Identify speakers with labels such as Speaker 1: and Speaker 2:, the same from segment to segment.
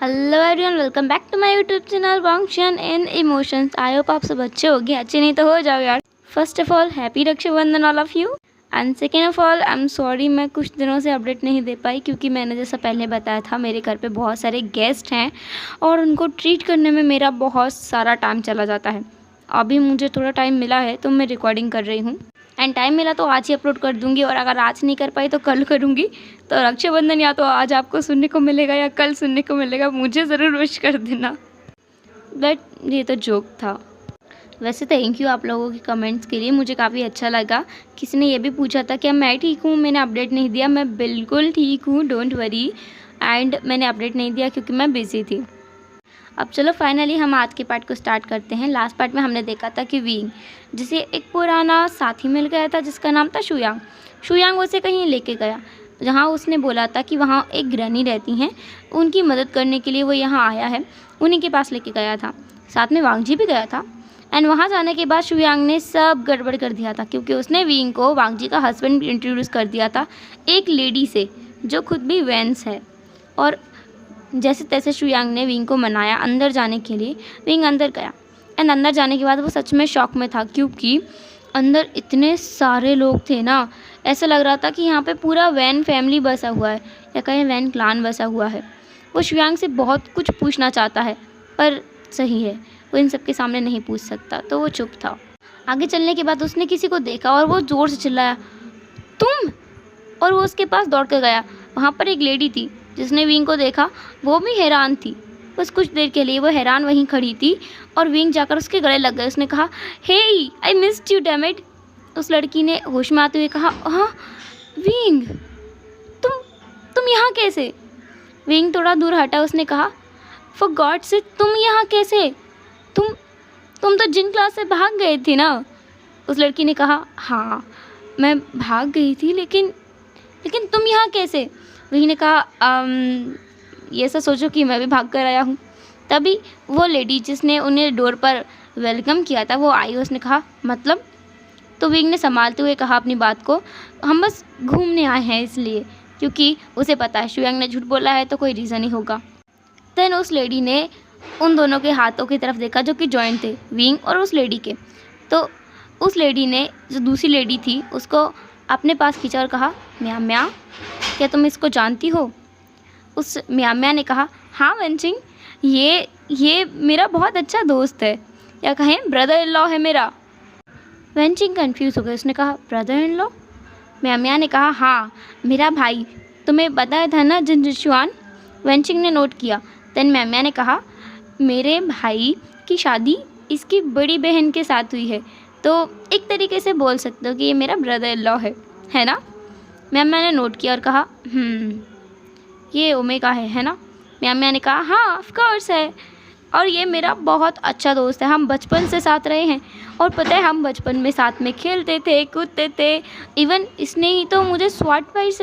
Speaker 1: Hello everyone, welcome back to my YouTube channel वांगशन in emotions. I hope आप सब अच्छे होगे, अच्छे नहीं तो हो जाओ यार। First of all happy Rakshabandhan all of you. And second of all I am sorry, मैं कुछ दिनों से अपडेट नहीं दे पाई क्योंकि मैंने जैसा पहले बताया था मेरे घर पे बहुत सारे गेस्ट हैं और उनको ट्रीट करने में मेरा बहुत सारा टाइम चला जाता है। अभी मुझे थोड़ा टाइम मिला है तो मैं रिकॉर्डिंग कर रही हूँ एंड टाइम मिला तो आज ही अपलोड कर दूंगी, और अगर आज नहीं कर पाई तो कल करूँगी। तो रक्षाबंधन या तो आज आपको सुनने को मिलेगा या कल सुनने को मिलेगा, मुझे ज़रूर विश कर देना। बट ये तो जोक था। वैसे थैंक यू आप लोगों के कमेंट्स के लिए, मुझे काफ़ी अच्छा लगा। किसी ने ये भी पूछा था कि मैं ठीक हूँ, मैंने अपडेट नहीं दिया। मैं बिल्कुल ठीक हूँ, डोंट वरी। एंड मैंने अपडेट नहीं दिया क्योंकि मैं बिज़ी थी। अब चलो फाइनली हम आज के पार्ट को स्टार्ट करते हैं। लास्ट पार्ट में हमने देखा था कि विंग, जिसे एक पुराना साथी मिल गया था जिसका नाम था शुयांग। शुयांग उसे कहीं लेके गया जहाँ उसने बोला था कि वहाँ एक ग्रैनी रहती हैं, उनकी मदद करने के लिए वो यहाँ आया है, उन्हीं के पास लेके गया था। साथ में वांगजी भी गया था। एंड वहाँ जाने के बाद शुयांग ने सब गड़बड़ कर दिया था क्योंकि उसने विंग को वांगजी का हस्बैंड इंट्रोड्यूस कर दिया था एक लेडी से जो खुद भी वेंस है। और जैसे तैसे शुयांग ने विंग को मनाया अंदर जाने के लिए। विंग अंदर गया एंड अंदर जाने के बाद वो सच में शॉक में था क्योंकि अंदर इतने सारे लोग थे ना, ऐसा लग रहा था कि यहाँ पे पूरा वैन फैमिली बसा हुआ है या कहीं वैन क्लान बसा हुआ है। वो शुयांग से बहुत कुछ पूछना चाहता है पर सही है वो इन सब के सामने नहीं पूछ सकता, तो वो चुप था। आगे चलने के बाद उसने किसी को देखा और वो ज़ोर से चिल्लाया, तुम! और वो उसके पास दौड़ कर गया। वहाँ पर एक लेडी थी जिसने विंग को देखा, वो भी हैरान थी। बस कुछ देर के लिए वो हैरान वहीं खड़ी थी और विंग जाकर उसके गले लग गए। उसने कहा, hey I missed you damn it. उस लड़की ने होश में आते हुए कहा, हाँ विंग, तुम यहाँ कैसे? विंग थोड़ा दूर हटा। उसने कहा, फॉर गॉड से तुम यहाँ कैसे? तुम तो जिन क्लास से भाग गए थे ना। उस लड़की ने कहा, हाँ मैं भाग गई थी लेकिन तुम यहाँ कैसे? विंग ने कहा, ये सब सोचो कि मैं भी भाग कर आया हूँ। तभी वो लेडी जिसने उन्हें डोर पर वेलकम किया था वो आई। उसने कहा, मतलब? तो विंग ने संभालते हुए कहा अपनी बात को, हम बस घूमने आए हैं इसलिए, क्योंकि उसे पता है शुयांग ने झूठ बोला है तो कोई रीज़न ही होगा। देन उस लेडी ने उन दोनों के हाथों की तरफ देखा जो कि जॉइंट थे, विंग और उस लेडी के। तो उस लेडी ने जो दूसरी लेडी थी उसको अपने पास खींचा और कहा, म्या म्या, क्या तुम इसको जानती हो? उस म्या म्या ने कहा, हाँ वेंचिंग, ये मेरा बहुत अच्छा दोस्त है, या कहें ब्रदर इन लॉ है मेरा। वेंचिंग कंफ्यूज हो गई। उसने कहा, ब्रदर इन लॉ? म्या म्या ने कहा, हाँ मेरा भाई, तुम्हें बताया था ना जिनजुआन। वेंचिंग ने नोट किया। देन म्या म्या ने कहा, मेरे भाई की शादी इसकी बड़ी बहन के साथ हुई है, तो एक तरीके से बोल सकते हो कि ये मेरा ब्रदर इन लॉ है ना? म्या म्या ने नोट किया और कहा, ये ओमेगा है ना? म्या म्या ने कहा, हाँ ऑफ कोर्स है, और ये मेरा बहुत अच्छा दोस्त है, हम बचपन से साथ रहे हैं, और पता है हम बचपन में साथ में खेलते थे, कूदते थे। इवन इसने ही तो मुझे स्वाट फाइट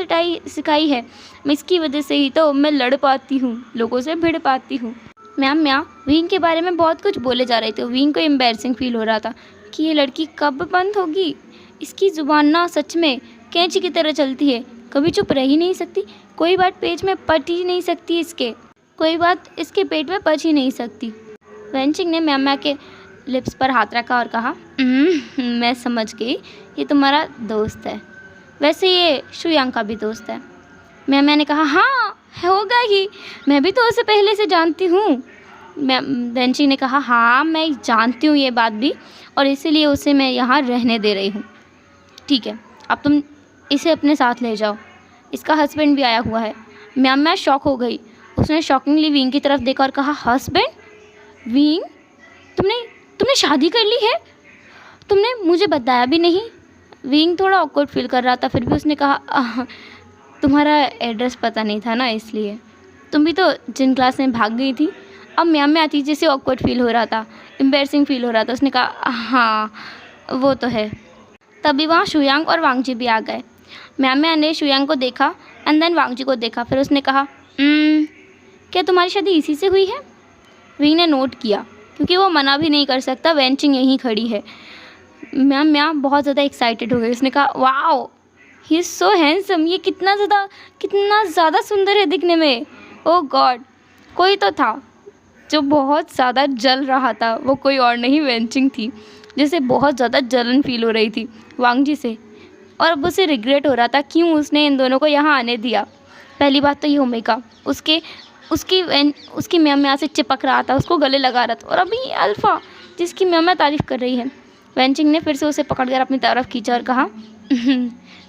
Speaker 1: सिखाई है, इसकी वजह से ही तो मैं लड़ पाती हूँ, लोगों से भिड़ पाती हूँ। म्या विंग के बारे में बहुत कुछ बोले जा रहे थे। विंग को एम्बैरसिंग फील हो रहा था कि ये लड़की कब बंद होगी, इसकी ज़ुबान ना सच में कैंची की तरह चलती है, कभी चुप रह ही नहीं सकती, कोई बात पेज में पट ही नहीं सकती, कोई बात इसके पेट में पच ही नहीं सकती। वेंचिंग ने म्या म्या के लिप्स पर हाथ रखा और कहा, मैं समझ गई, ये तुम्हारा दोस्त है, वैसे ये शुयांग का भी दोस्त है। म्या म्या ने कहा, हाँ होगा ही, मैं भी तो उसे पहले से जानती हूँ। वेंचिंग ने कहा, हाँ मैं जानती हूँ ये बात भी, और इसीलिए उसे मैं यहाँ रहने दे रही हूँ। ठीक है, अब तुम इसे अपने साथ ले जाओ, इसका हस्बैंड भी आया हुआ है। म्या म्या शॉक हो गई। उसने शॉकिंगली विंग की तरफ देखा और कहा, हस्बैंड? विंग, तुमने शादी कर ली है? तुमने मुझे बताया भी नहीं। विंग थोड़ा ऑकवर्ड फील कर रहा था, फिर भी उसने कहा, तुम्हारा एड्रेस पता नहीं था ना इसलिए, तुम भी तो जिन क्लास में भाग गई थी। अब म्या म्या थी जिसे ऑकवर्ड फील हो रहा था, एम्बैरसिंग फील हो रहा था। उसने कहा, हाँ वो तो है। तभी वहाँ शुयांग और वांगजी भी आ गए। म्या म्या ने शुयांग को देखा एंड देन वांगजी को देखा, फिर उसने कहा, क्या तुम्हारी शादी इसी से हुई है? विंग ने नोट किया क्योंकि वो मना भी नहीं कर सकता, वेंचिंग यहीं खड़ी है। म्या बहुत ज़्यादा एक्साइटेड हो गई। उसने कहा, wow he is so handsome, ये कितना ज़्यादा सुंदर है दिखने में, ओह गॉड। कोई तो था जो बहुत ज़्यादा जल रहा था, वो कोई और नहीं वेंचिंग थी, जिसे बहुत ज़्यादा जलन फील हो रही थी वांग जी से, और अब उसे रिग्रेट हो रहा था क्यों उसने इन दोनों को यहाँ आने दिया। पहली बात तो ये ओमेगा उसकी म्याम से चिपक रहा था, उसको गले लगा रहा था, और अभी अल्फ़ा जिसकी म्याम तारीफ़ कर रही है। वेंचिंग ने फिर से उसे पकड़कर अपनी तरफ खींचा और कहा,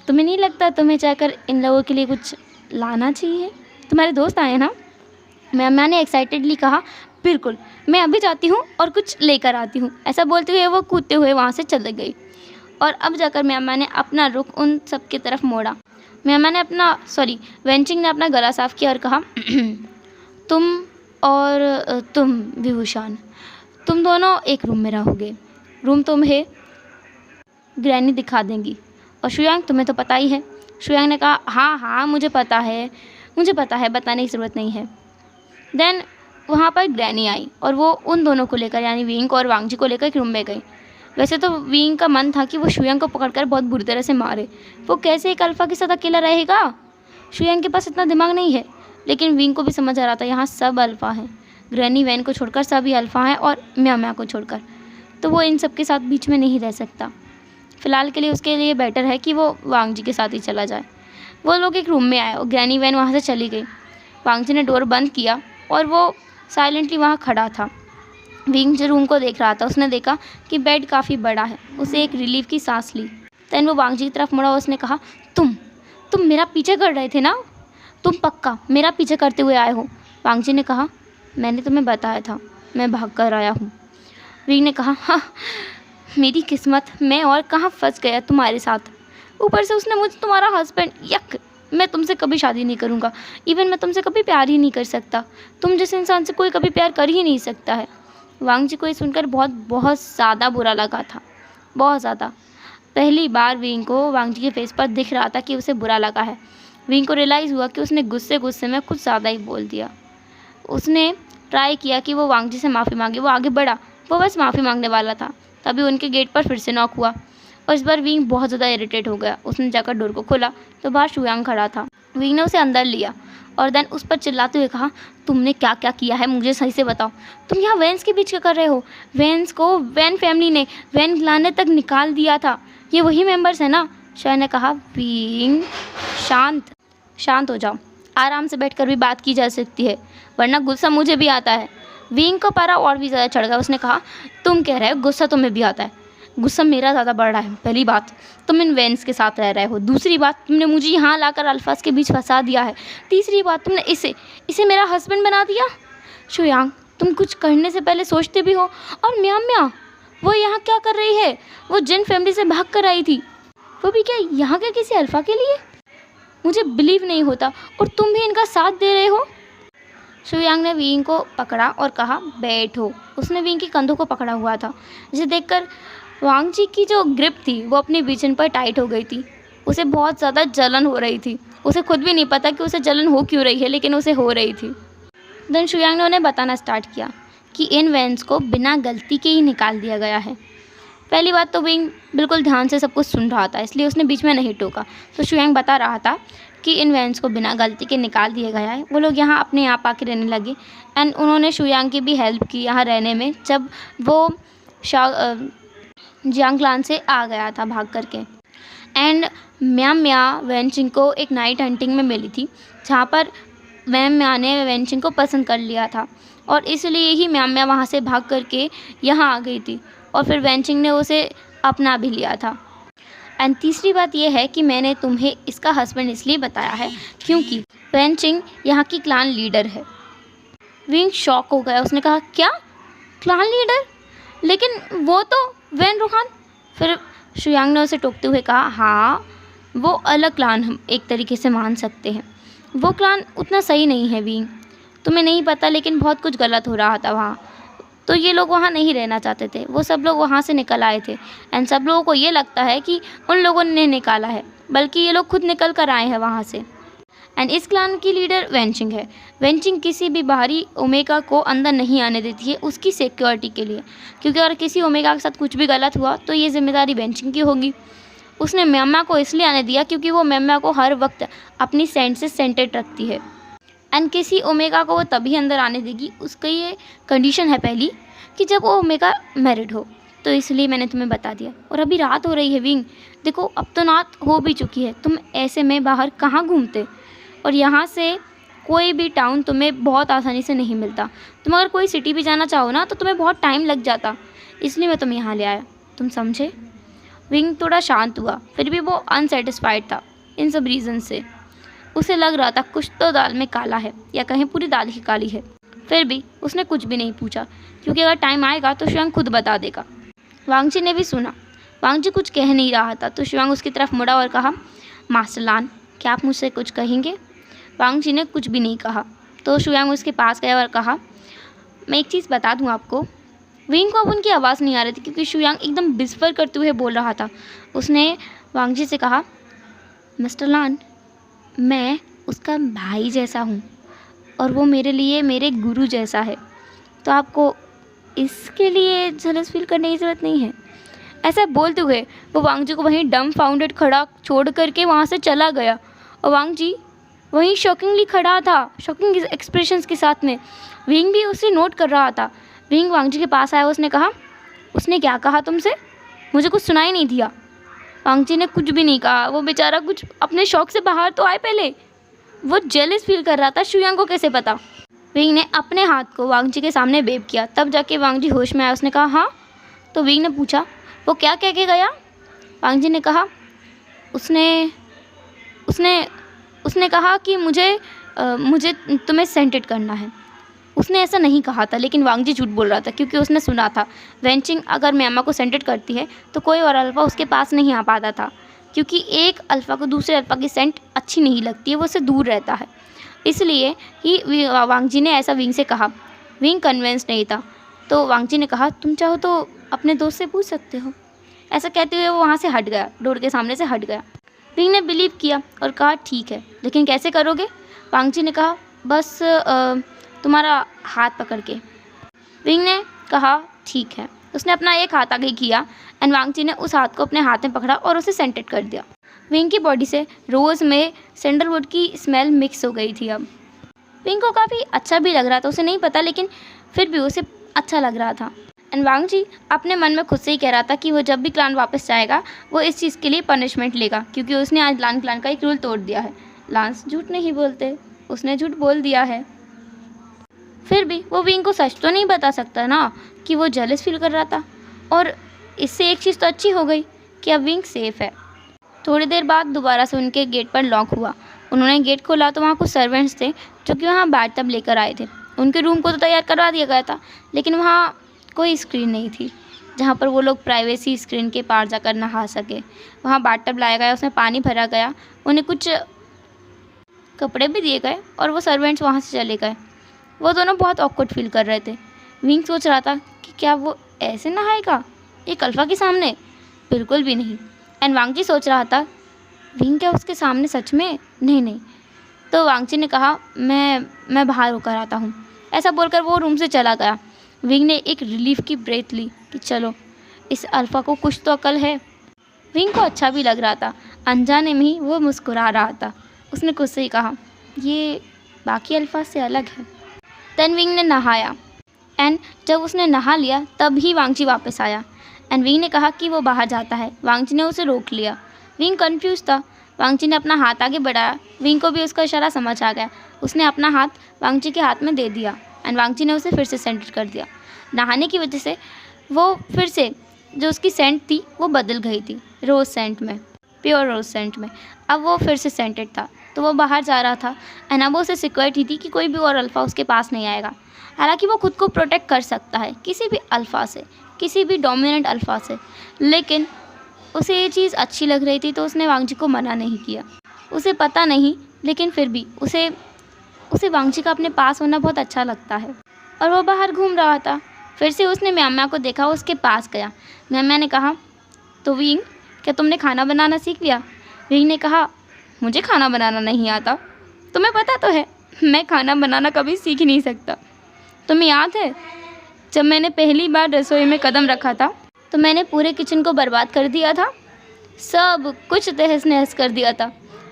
Speaker 1: तुम्हें नहीं लगता तुम्हें चाहकर इन लोगों के लिए कुछ लाना चाहिए? तुम्हारे दोस्त आए ना? म्याम ने एक्साइटेडली कहा, बिल्कुल, मैं अभी जाती हूँ और कुछ लेकर आती हूँ। ऐसा बोलते हुए वो कूदते हुए वहाँ से चले गई। और अब जाकर म्याम ने अपना रुख उन सब की तरफ मोड़ा। वेंचिंग ने अपना गला साफ किया और कहा, तुम विभूषण, तुम दोनों एक रूम में रहोगे। रूम तुम्हें ग्रैनी दिखा देंगी। और शुयांग, तुम्हें तो पता ही है। शुयांग ने कहा, हाँ मुझे पता है, बताने की ज़रूरत नहीं है। देन वहाँ पर ग्रैनी आई और वो उन दोनों को लेकर, यानी विंग और वांग जी को लेकर एक रूम में गई। वैसे तो विंग का मन था कि वो शुयांग को पकड़कर बहुत बुरी तरह से मारे। वो कैसे एक अल्फ़ा के साथ अकेला रहेगा? शुयांग के पास इतना दिमाग नहीं है। लेकिन विंग को भी समझ आ रहा था यहाँ सब अल्फ़ा हैं। ग्रैनी वैन को छोड़कर सभी अल्फ़ा हैं, और म्या को छोड़कर, तो वो इन सब के साथ बीच में नहीं रह सकता। फ़िलहाल के लिए उसके लिए बेटर है कि वो वांग जी के साथ ही चला जाए। वो लोग एक रूम में आए और ग्रैनी वैन वहाँ से चली गई। वांग जी ने डोर बंद किया और वो साइलेंटली वहाँ खड़ा था। विंग जो रूम को देख रहा था, उसने देखा कि बेड काफ़ी बड़ा है। उसे एक रिलीफ की सांस ली। देन वो वांग जी की तरफ मुड़ा और उसने कहा, तुम मेरा पीछे कर रहे थे ना? तुम पक्का मेरा पीछे करते हुए आए हो? वांग जी ने कहा, मैंने तुम्हें बताया था, मैं भाग कर आया हूँ। विंग ने कहा, हाँ, मेरी किस्मत, मैं और कहाँ फंस गया तुम्हारे साथ। ऊपर से उसने मुझे तुम्हारा हस्बैंड, यक, मैं तुमसे कभी शादी नहीं करूँगा। इवन मैं तुमसे कभी प्यार ही नहीं कर सकता। तुम जैसे इंसान से कोई कभी प्यार कर ही नहीं सकता है। वांग जी को ये सुनकर बहुत ज़्यादा बुरा लगा था, बहुत ज़्यादा। पहली बार विंग को वांग जी के फेस पर दिख रहा था कि उसे बुरा लगा है। विंग को रियलाइज़ हुआ कि उसने गुस्से में कुछ ज़्यादा ही बोल दिया। उसने ट्राई किया कि वो वांग जी से माफ़ी मांगे। वो आगे बढ़ा, वो बस माफ़ी मांगने वाला था, तभी उनके गेट पर फिर से नॉक हुआ और इस बार विंग बहुत ज़्यादा इरिटेट हो गया। उसने जाकर डोर को खोला तो बाहर शुयांग खड़ा था। विंग ने उसे अंदर लिया और देन उस पर चिल्लाते हुए कहा, तुमने क्या क्या किया है, मुझे सही से बताओ। तुम यहाँ वैन्स के बीच क्या कर रहे हो? वैन्स को वैन फैमिली ने वैन लाने तक निकाल दिया था। ये वही मेंबर्स हैं ना? शायद ने कहा, विंग शांत हो जाओ, आराम से बैठकर भी बात की जा सकती है, वरना गुस्सा मुझे भी आता है। विंग को पारा और भी ज़्यादा चढ़ गया। उसने कहा, तुम कह रहे हो गुस्सा तुम्हें भी आता है? गुस्सा मेरा ज़्यादा बढ़ रहा है। पहली बात, तुम इन वैन्स के साथ रह रहे हो। दूसरी बात, तुमने मुझे यहाँ लाकर अल्फाज के बीच फंसा दिया है। तीसरी बात, तुमने इसे मेरा हस्बैंड बना दिया। शुयांग, तुम कुछ करने से पहले सोचते भी हो। और म्या वो यहाँ क्या कर रही है? वो जिन फैमिली से भाग कर आई थी, वो भी क्या यहाँ के किसी अल्फा के लिए? मुझे बिलीव नहीं होता, और तुम भी इनका साथ दे रहे हो। शुयांग ने विंग को पकड़ा और कहा, बैठो। उसने विंग के कंधों को पकड़ा हुआ था, जिसे देखकर वांग जी की जो ग्रिप थी वो अपनी बीचन पर टाइट हो गई थी। उसे बहुत ज़्यादा जलन हो रही थी। उसे खुद भी नहीं पता कि उसे जलन हो क्यों रही है, लेकिन उसे हो रही थी। देन शुयांग ने उन्हें बताना स्टार्ट किया कि इन वैन्स को बिना गलती के ही निकाल दिया गया है। पहली बात तो विंग बिल्कुल ध्यान से सब कुछ सुन रहा था, इसलिए उसने बीच में नहीं टोका। तो शुयांग बता रहा था कि इन वैन्स को बिना गलती के निकाल दिया गया है। वो लोग यहाँ अपने आप आके रहने लगे एंड उन्होंने शुयांग की भी हेल्प की यहाँ रहने में, जब वो जियांग क्लान से आ गया था भाग करके। एंड म्या वेंचिंग को एक नाइट हंटिंग में मिली थी, जहाँ पर म्या ने वेंचिंग को पसंद कर लिया था, और इसलिए ही म्या वहाँ से भाग करके यहाँ आ गई थी, और फिर वेंचिंग ने उसे अपना भी लिया था। एंड तीसरी बात यह है कि मैंने तुम्हें इसका हस्बैंड इसलिए बताया है क्योंकि वेंचिंग यहाँ की क्लान लीडर है। विंग शॉक हो गया। उसने कहा, क्या क्लान लीडर? लेकिन वो तो वैन रुहान। फिर शुयांग ने उसे टोकते हुए कहा, हाँ, वो अलग क्लान हम एक तरीके से मान सकते हैं। वो क्लान उतना सही नहीं है विंग, तुम्हें नहीं पता, लेकिन बहुत कुछ गलत हो रहा था वहाँ। तो ये लोग वहाँ नहीं रहना चाहते थे, वो सब लोग वहाँ से निकल आए थे। एंड सब लोगों को ये लगता है कि उन लोगों ने निकाला है, बल्कि ये लोग खुद निकल कर आए हैं वहाँ से। एंड इस क्लान की लीडर वेंचिंग है। वेंचिंग किसी भी बाहरी ओमेगा को अंदर नहीं आने देती है उसकी सिक्योरिटी के लिए, क्योंकि अगर किसी ओमेगा के साथ कुछ भी गलत हुआ तो ये जिम्मेदारी वेंचिंग की होगी। उसने म्या को इसलिए आने दिया क्योंकि वो म्या को हर वक्त अपनी सेंट से सेंटेड रखती है। एंड किसी ओमेगा को वो तभी अंदर आने देगी, उसका ये कंडीशन है पहली कि जब वो ओमेगा मैरिड हो। तो इसलिए मैंने तुम्हें बता दिया। और अभी रात हो रही है विंग, देखो अब तो रात हो भी चुकी है, तुम ऐसे में बाहर कहाँ घूमते, और यहाँ से कोई भी टाउन तुम्हें बहुत आसानी से नहीं मिलता। तुम अगर कोई सिटी भी जाना चाहो ना तो तुम्हें बहुत टाइम लग जाता, इसलिए मैं तुम्हें यहाँ ले आया, तुम समझे। विंग थोड़ा शांत हुआ, फिर भी वो अनसेटिस्फाइड था इन सब रीज़न से। उसे लग रहा था कुछ तो दाल में काला है, या कहीं पूरी दाल ही काली है। फिर भी उसने कुछ भी नहीं पूछा, क्योंकि अगर टाइम आएगा तो शिवांग खुद बता देगा। वांगजी ने भी सुना। वांगजी कुछ कह नहीं रहा था तो शिवांग उसकी तरफ मुड़ा और कहा, मास्टर लान, क्या आप मुझसे कुछ कहेंगे। वांगजी ने कुछ भी नहीं कहा तो शिवांग उसके पास गया और कहा, मैं एक चीज़ बता दूं आपको। विंग को अब उनकी आवाज़ नहीं आ रही थी, क्योंकि शिवांग एकदम बिस्पर करते हुए बोल रहा था। उसने वांगजी से कहा, मिस्टर लान, मैं उसका भाई जैसा हूँ और वो मेरे लिए मेरे गुरु जैसा है, तो आपको इसके लिए जलस फील करने की ज़रूरत नहीं है। ऐसा बोलते हुए वो वांगजी को वहीं डम फाउंडेड खड़ा छोड़ करके वहाँ से चला गया, और वांगजी वहीं शॉकिंगली खड़ा था, शॉकिंग एक्सप्रेशंस के साथ में। विंग भी उसे नोट कर रहा था। विंग वांगजी के पास आया, उसने कहा, उसने क्या कहा तुमसे, मुझे कुछ सुनाई नहीं दिया। वांगजी ने कुछ भी नहीं कहा, वो बेचारा कुछ अपने शौक से बाहर तो आए पहले। वो जेलस फील कर रहा था, शिवांग को कैसे पता। विंग ने अपने हाथ को वांगजी के सामने वेव किया, तब जाके वांगजी होश में आया। उसने कहा, हाँ। तो विंग ने पूछा, वो क्या कह के गया। वांगजी ने कहा, उसने उसने उसने कहा कि मुझे तुम्हें सेंटेड करना है। उसने ऐसा नहीं कहा था, लेकिन वांगजी झूठ बोल रहा था, क्योंकि उसने सुना था वेंचिंग अगर म्यामा को सेंटेड करती है तो कोई और अल्फ़ा उसके पास नहीं आ पाता था, क्योंकि एक अल्फ़ा को दूसरे अल्फ़ा की सेंट अच्छी नहीं लगती है, वो उससे दूर रहता है। इसलिए ही वांगजी ने ऐसा विंग से कहा। विंग कन्विंस नहीं था, तो वांगजी ने कहा, तुम चाहो तो अपने दोस्त से पूछ सकते हो। ऐसा कहते हुए वो वहाँ से हट गया, डोर के सामने से हट गया। विंग ने बिलीव किया और कहा, ठीक है, लेकिन कैसे करोगे। वांगजी ने कहा, बस तुम्हारा हाथ पकड़ के। विंग ने कहा, ठीक है। उसने अपना एक हाथ आगे किया एंड वांगजी ने उस हाथ को अपने हाथ में पकड़ा और उसे सेंटेड कर दिया। विंग की बॉडी से रोज़ में सैंडलवुड की स्मेल मिक्स हो गई थी। अब विंग को काफ़ी अच्छा भी लग रहा था, उसे नहीं पता, लेकिन फिर भी उसे अच्छा लग रहा था। एंड वांगजी अपने मन में खुद से ही कह रहा था कि वो जब भी क्लान वापस जाएगा वो इस चीज़ के लिए पनिशमेंट लेगा, क्योंकि उसने आज लान क्लान का एक रूल तोड़ दिया है। लांस झूठ नहीं बोलते, उसने झूठ बोल दिया है। फिर भी वो विंग को सच तो नहीं बता सकता ना कि वो जेलस फील कर रहा था, और इससे एक चीज़ तो अच्छी हो गई कि अब विंग सेफ़ है। थोड़ी देर बाद दोबारा से उनके गेट पर लॉक हुआ। उन्होंने गेट खोला तो वहाँ कुछ सर्वेंट्स थे जो कि वहाँ बाथटब लेकर आए थे। उनके रूम को तो तैयार करवा दिया गया था, लेकिन वहाँ कोई स्क्रीन नहीं थी जहाँ पर वो लोग प्राइवेसी स्क्रीन के पार जाकर नहा सके। वहाँ बाथटब लाया गया, उसमें पानी भरा गया, उन्हें कुछ कपड़े भी दिए गए और वो सर्वेंट्स वहाँ से चले गए। वो दोनों बहुत ऑकवर्ड फील कर रहे थे। विंग सोच रहा था कि क्या वो ऐसे नहाएगा एक अल्फ़ा के सामने, बिल्कुल भी नहीं। एंड वांगजी सोच रहा था, विंग क्या उसके सामने सच में, नहीं। तो वांगजी ने कहा, मैं बाहर होकर आता हूँ। ऐसा बोलकर वो रूम से चला गया। विंग ने एक रिलीफ की ब्रेथ ली कि चलो, इस अल्फ़ा को कुछ तो अकल है। विंग को अच्छा भी लग रहा था, अनजाने में ही वो मुस्कुरा रहा था। उसने खुद से ही कहा, ये बाकी अल्फ़ा से अलग है। देन विंग ने नहाया एंड जब उसने नहा लिया तब ही वांगजी वापस आया एंड विंग ने कहा कि वो बाहर जाता है। वांगजी ने उसे रोक लिया। विंग कंफ्यूज था। वांगजी ने अपना हाथ आगे बढ़ाया। विंग को भी उसका इशारा समझ आ गया। उसने अपना हाथ वांगजी के हाथ में दे दिया एंड वांगजी ने उसे फिर से सेंटेड कर दिया। नहाने की वजह से वो फिर से जो उसकी सेंट थी वो बदल गई थी रोज़ सेंट में, प्योर रोज़ सेंट में। अब वो फिर से सेंटेड था, तो वो बाहर जा रहा था एंड अब उसे सिक्योरिटी थी कि कोई भी और अल्फ़ा उसके पास नहीं आएगा। हालांकि वो खुद को प्रोटेक्ट कर सकता है किसी भी अल्फ़ा से, किसी भी डोमिनेंट अल्फ़ा से, लेकिन उसे ये चीज़ अच्छी लग रही थी तो उसने वांगजी को मना नहीं किया। उसे पता नहीं, लेकिन फिर भी उसे वांगजी का अपने पास होना बहुत अच्छा लगता है। और वो बाहर घूम रहा था। फिर से उसने म्यामा को देखा, उसके पास गया। म्यामा ने कहा, तो विंग, क्या तुमने खाना बनाना सीख लिया। विंग ने कहा, मुझे खाना बनाना नहीं आता। तुम्हें पता तो है मैं खाना बनाना कभी सीख नहीं सकता। तुम्हें याद है जब मैंने पहली बार रसोई में कदम रखा था तो मैंने पूरे किचन को बर्बाद कर दिया था, सब कुछ तहस नहस कर दिया था।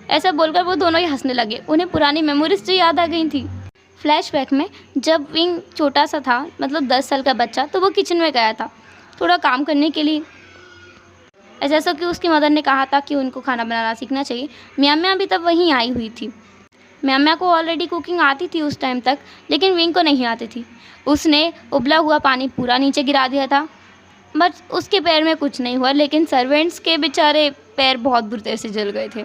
Speaker 1: ऐसा बोलकर वो दोनों ही हंसने लगे। उन्हें पुरानी मेमोरीज जो याद आ गई थी। फ्लैशबैक में जब विंग छोटा सा था, मतलब 10 साल का बच्चा, तो वो किचन में गया था थोड़ा काम करने के लिए। जैसा कि उसकी मदर ने कहा था कि उनको खाना बनाना सीखना चाहिए। म्या म्या भी तब वहीं आई हुई थी। म्या म्या को ऑलरेडी कुकिंग आती थी उस टाइम तक, लेकिन विंग को नहीं आती थी। उसने उबला हुआ पानी पूरा नीचे गिरा दिया था, बट उसके पैर में कुछ नहीं हुआ, लेकिन सर्वेंट्स के बेचारे पैर बहुत बुरी तरह से जल गए थे।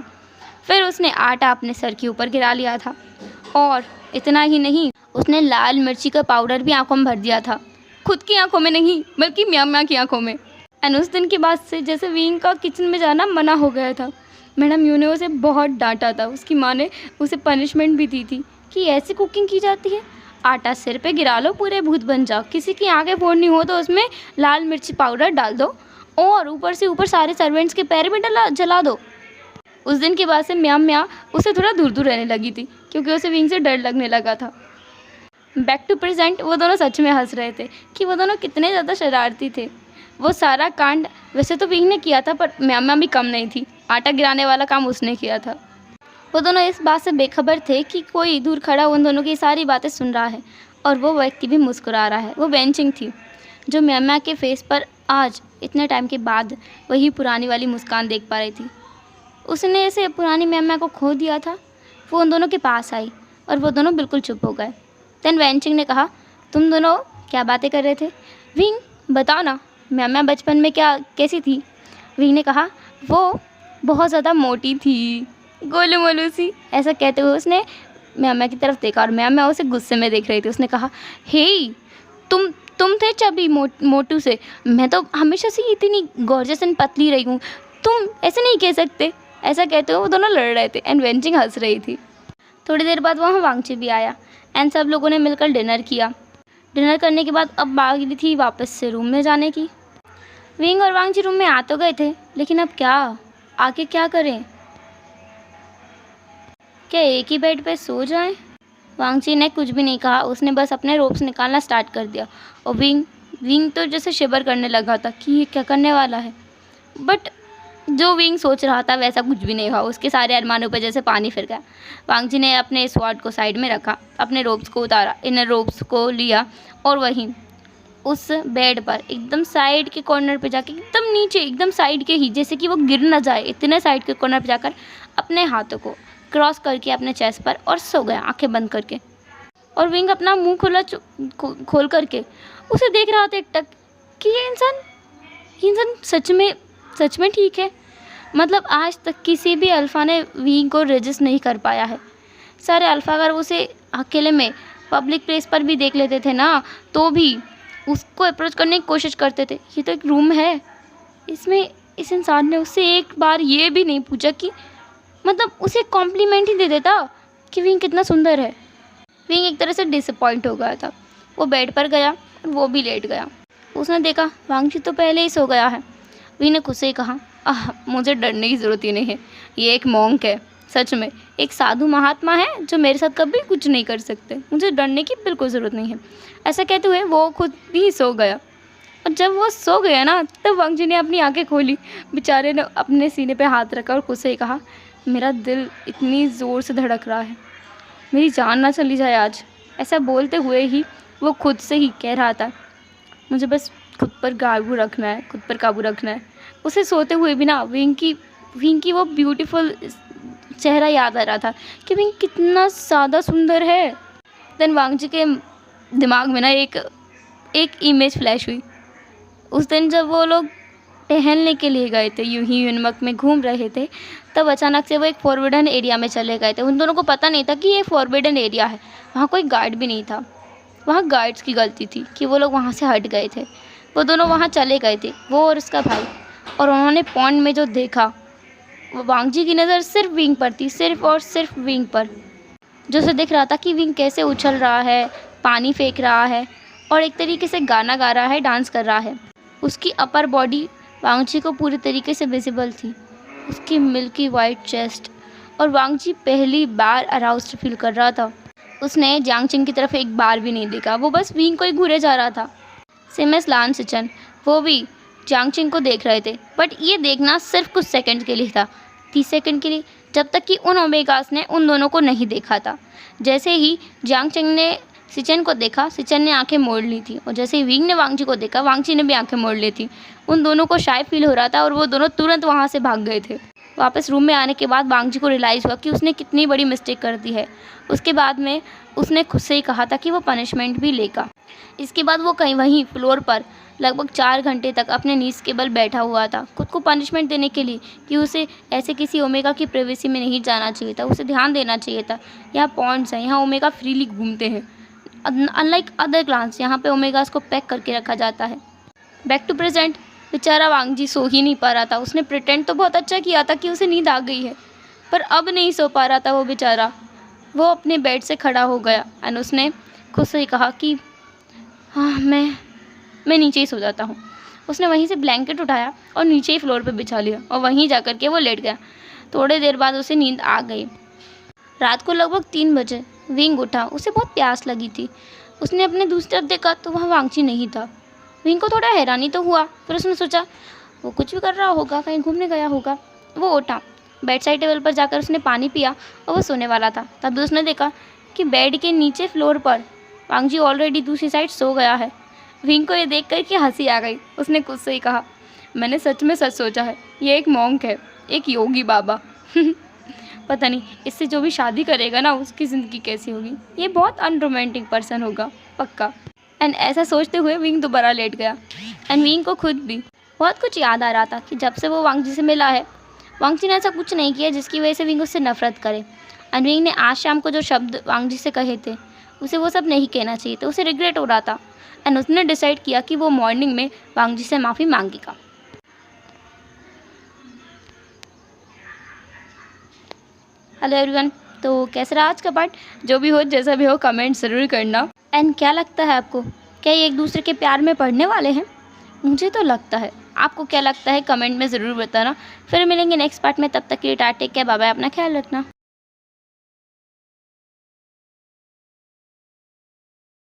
Speaker 1: फिर उसने आटा अपने सर के ऊपर गिरा लिया था, और इतना ही नहीं, उसने लाल मिर्ची का पाउडर भी आंखों में भर दिया था। खुद की आंखों में नहीं, बल्कि म्या म्या की आंखों में। एंड उस दिन के बाद से जैसे विंग का किचन में जाना मना हो गया था। मैडम यू ने उसे बहुत डांटा था। उसकी माँ ने उसे पनिशमेंट भी दी थी कि ऐसी कुकिंग की जाती है, आटा सिर पे गिरा लो, पूरे भूत बन जाओ। किसी की आंखें फोड़नी हो तो उसमें लाल मिर्ची पाउडर डाल दो, और ऊपर से ऊपर सारे सर्वेंट्स के पैर भी जला दो। उस दिन के बाद से म्या म्या उसे थोड़ा दूर दूर रहने लगी थी, क्योंकि उसे विंग से डर लगने लगा था। बैक टू प्रेजेंट वो दोनों सच में हंस रहे थे कि वो दोनों कितने ज़्यादा शरारती थे। वो सारा कांड वैसे तो विंग ने किया था, पर म्या म्या भी कम नहीं थी। आटा गिराने वाला काम उसने किया था। वो दोनों इस बात से बेखबर थे कि कोई दूर खड़ा उन दोनों की सारी बातें सुन रहा है, और वो व्यक्ति भी मुस्कुरा रहा है। वो वेंचिंग थी, जो म्या म्या के फेस पर आज इतने टाइम के बाद वही पुरानी वाली मुस्कान देख पा रही थी। उसने ऐसे पुरानी म्या म्या को खो दिया था। वो उन दोनों के पास आई, और वो दोनों बिल्कुल चुप हो गए। देन वेंचिंग ने कहा, तुम दोनों क्या बातें कर रहे थे? विंग बताओ ना, म्या म्या बचपन में कैसी थी? विंग ने कहा, वो बहुत ज़्यादा मोटी थी, गोलू मोलू सी। ऐसा कहते हुए उसने म्या म्या की तरफ देखा, और म्या म्या उसे गुस्से में देख रही थी। उसने कहा, हे तुम थे चबी मोटू से, मैं तो हमेशा से इतनी गॉर्जियस एंड पतली रही हूँ, तुम ऐसे नहीं कह सकते। ऐसा कहते हुए वो दोनों लड़ रहे थे, एंड वेंचिंग हंस रही थी। थोड़ी देर बाद वहाँ वांगची भी आया, एंड सब लोगों ने मिलकर डिनर किया। डिनर करने के बाद अब बारी थी वापस से रूम में जाने की। विंग और वांगची रूम में आ तो गए थे, लेकिन अब आके क्या करें? क्या एक ही बेड पे सो जाएं? वांगची ने कुछ भी नहीं कहा। उसने बस अपने रोप्स निकालना स्टार्ट कर दिया, और विंग तो जैसे शिवर करने लगा था कि ये क्या करने वाला है। बट जो विंग सोच रहा था वैसा कुछ भी नहीं हुआ। उसके सारे अरमानों पर जैसे पानी फिर गया। वांगची ने अपने स्वॉर्ड को साइड में रखा, अपने रोप्स को उतारा, इनर रोप्स को लिया, और वहीं उस बेड पर एकदम साइड के कॉर्नर पे जाके, एकदम नीचे, एकदम साइड के ही, जैसे कि वो गिर ना जाए, इतने साइड के कॉर्नर पे जाकर अपने हाथों को क्रॉस करके अपने चेस्ट पर, और सो गया आंखें बंद करके। और विंग अपना मुंह खोल करके उसे देख रहा था एकटक कि ये इंसान सच में ठीक है। मतलब आज तक किसी भी अल्फ़ा ने विंग को रेजिस्ट नहीं कर पाया है। सारे अल्फ़ा अगर उसे अकेले में पब्लिक प्लेस पर भी देख लेते थे ना, तो भी उसको अप्रोच करने की कोशिश करते थे। ये तो एक रूम है, इसमें इस इंसान ने उससे एक बार ये भी नहीं पूछा कि, मतलब उसे कॉम्प्लीमेंट ही दे देता कि विंग कितना सुंदर है। विंग एक तरह से डिसअपॉइंट हो गया था। वो बेड पर गया, और वो भी लेट गया। उसने देखा वांगची तो पहले ही सो गया है। विंग ने खुद से ही कहा, मुझे डरने की ज़रूरत ही नहीं है, ये एक मॉन्क है, सच में एक साधु महात्मा है जो मेरे साथ कभी कुछ नहीं कर सकते, मुझे डरने की बिल्कुल ज़रूरत नहीं है। ऐसा कहते हुए वो खुद भी सो गया। और जब वो सो गया ना, तब वांगची ने अपनी आंखें खोली। बेचारे ने अपने सीने पे हाथ रखा और खुद से ही कहा, मेरा दिल इतनी ज़ोर से धड़क रहा है, मेरी जान ना चली जाए आज। ऐसा बोलते हुए ही वो खुद से ही कह रहा था, मुझे बस खुद पर काबू रखना है, खुद पर काबू रखना है। उसे सोते हुए भी ना विंग की वो ब्यूटीफुल चेहरा याद आ रहा था कि विंग कितना ज़्यादा सुंदर है। देन वांगची के दिमाग में ना एक इमेज फ्लैश हुई। उस दिन जब वो लोग टहलने के लिए गए थे, यूं ही यूनमक में घूम रहे थे, तब अचानक से वो एक फॉरबिडन एरिया में चले गए थे। उन दोनों को पता नहीं था कि ये फॉरबिडन एरिया है। वहाँ कोई गार्ड भी नहीं था। वहाँ गार्ड्स की गलती थी कि वो लोग वहाँ से हट गए थे। वो दोनों वहाँ चले गए थे, वो और उसका भाई। और उन्होंने पॉन्ड में जो देखा, वो वांगची की नज़र सिर्फ विंग पर थी, सिर्फ और सिर्फ विंग पर, जो उसे दिख रहा था कि विंग कैसे उछल रहा है, पानी फेंक रहा है, और एक तरीके से गाना गा रहा है, डांस कर रहा है। उसकी अपर बॉडी वांगची को पूरी तरीके से विजिबल थी, उसकी मिल्की वाइट चेस्ट। और वांगची पहली बार अराउज्ड फील कर रहा था। उसने जियांगचिंग की तरफ एक बार भी नहीं देखा, वो बस विंग को ही घूरे जा रहा था। सिमस लान सिचन वो भी जियांगचिंग को देख रहे थे, बट ये देखना सिर्फ कुछ सेकंड के लिए था, 30 सेकंड के लिए, जब तक कि उन ओमेगास ने उन दोनों को नहीं देखा था। जैसे ही जियांग चेंग ने सिचेन को देखा, सिचेन ने आंखें मोड़ ली थी, और जैसे ही विंग ने वांगजी को देखा, वांगजी ने भी आंखें मोड़ ली थी। उन दोनों को शाय फील हो रहा था और वो दोनों तुरंत वहाँ से भाग गए थे। वापस रूम में आने के बाद वांगजी को रियलाइज़ हुआ कि उसने कितनी बड़ी मिस्टेक कर दी है। उसके बाद में उसने खुद से ही कहा था कि वो पनिशमेंट भी लेगा। इसके बाद वो कहीं वहीं फ्लोर पर लगभग 4 घंटे तक अपने नीज के बल बैठा हुआ था, खुद को पनिशमेंट देने के लिए कि उसे ऐसे किसी ओमेगा की प्राइवेसी में नहीं जाना चाहिए था, उसे ध्यान देना चाहिए था। यहाँ पॉन्ड्स हैं, यहाँ ओमेगा फ्रीली घूमते हैं। अनलाइक अदर क्लान्स, यहाँ पे ओमेगास को पैक करके रखा जाता है। बैक टू प्रेजेंट, बेचारा वांगजी सो ही नहीं पा रहा था। उसने प्रिटेंड तो बहुत अच्छा किया था कि उसे नींद आ गई है, पर अब नहीं सो पा रहा था वो बेचारा। वो अपने बेड से खड़ा हो गया एंड उसने खुद से ही कहा कि हाँ, मैं नीचे ही सो जाता हूँ। उसने वहीं से ब्लैंकेट उठाया और नीचे ही फ्लोर पे बिछा लिया और वहीं जा कर के वो लेट गया। थोड़ी देर बाद उसे नींद आ गई। रात को लगभग 3 बजे विंग उठा। उसे बहुत प्यास लगी थी। उसने अपने दूसरी तरफ देखा तो वहाँ वांगजी नहीं था। विंग को थोड़ा हैरानी तो हुआ, फिर उसने सोचा वो कुछ भी कर रहा होगा, कहीं घूमने गया होगा। वो उठा, बेड साइड टेबल पर जाकर उसने पानी पिया और वो सोने वाला था। तब उसने देखा कि बेड के नीचे फ्लोर पर वांगजी ऑलरेडी दूसरी साइड सो गया है। विंग को ये देख कर के हंसी आ गई। उसने खुद से ही कहा, मैंने सच में सच सोचा है, ये एक मॉन्क है, एक योगी बाबा। पता नहीं इससे जो भी शादी करेगा ना उसकी ज़िंदगी कैसी होगी। ये बहुत अनरोमांटिक पर्सन होगा पक्का। एंड ऐसा सोचते हुए विंग दोबारा लेट गया। एंड विंग को खुद भी बहुत कुछ याद आ रहा था कि जब से वो वांगजी से मिला है, वांगजी ने ऐसा कुछ नहीं किया जिसकी वजह से विंग उससे नफरत करे। एंड विंग ने आज शाम को जो शब्द वांगजी से कहे थे उसे वो सब नहीं कहना चाहिए, तो उसे रिग्रेट हो रहा था। एंड उसने डिसाइड किया कि वो मॉर्निंग में वांगजी से माफ़ी मांगेगा। हेलो एवरीवन, तो कैसा रहा आज का पार्ट? जो भी हो, जैसा भी हो, कमेंट ज़रूर करना। एंड क्या लगता है आपको, क्या ये एक दूसरे के प्यार में पड़ने वाले हैं? मुझे तो लगता है। आपको क्या लगता है कमेंट में ज़रूर बताना। फिर मिलेंगे नेक्स्ट पार्ट में, तब तक के लिए tata, take care, bye bye, अपना ख्याल रखना।